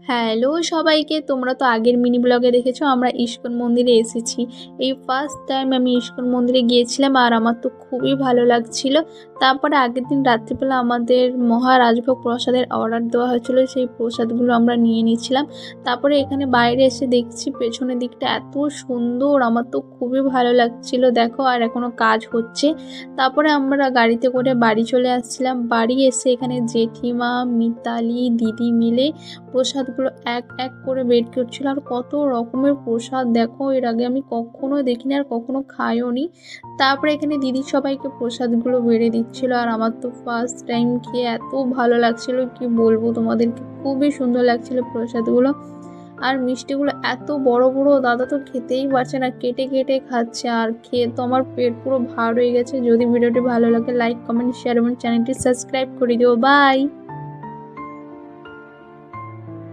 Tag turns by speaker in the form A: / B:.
A: Hello সবাইকে, তোমরা তো আগের মিনি ব্লগে দেখেছো আমরা ইস্কন মন্দিরে এসেছি। এই ফার্স্ট টাইম আমি ইস্কন মন্দিরে গিয়েছিলাম আর আমার তো খুবই ভালো লাগছিল। তারপরে আগের দিন রাত্রিবেলা আমাদের মহারাজভোগ প্রসাদের অর্ডার দেওয়া হয়েছিল, সেই প্রসাদগুলো আমরা নিয়ে নিয়েছিলাম। তারপরে এখানে বাইরে এসে দেখছি পেছনের দিকটা এত সুন্দর, আমার তো খুবই ভালো লাগছিল। দেখো, আর এখনও কাজ হচ্ছে। তারপরে আমরা গাড়িতে করে বাড়ি চলে আসছিলাম। বাড়ি এসে এখানে জেঠিমা, মিতালি, দিদি মিলে প্রসাদগুলো এক এক করে বের করছিল। আর কত রকমের প্রসাদ দেখো, এর আগে আমি কখনো দেখিনি আর কখনো খাইও নি। তারপরে এখানে দিদি সবাইকে প্রসাদগুলো বেড়ে দিচ্ছিল আর আমার তো ফার্স্ট টাইম খেয়ে এত ভালো লাগছিল, কি বলবো তোমাদেরকে, খুবই সুন্দর লাগছিল প্রসাদগুলো। আর মিষ্টিগুলো এত বড় বড়, দাদা তো খেতেই পারছে না, কেটে কেটে খাচ্ছে। আর খেয়ে তো আমার পেট পুরো ভার হয়ে গেছে। যদি ভিডিওটি ভালো লাগে লাইক কমেন্ট শেয়ার এবং চ্যানেলটি সাবস্ক্রাইব করে দিও। বাই।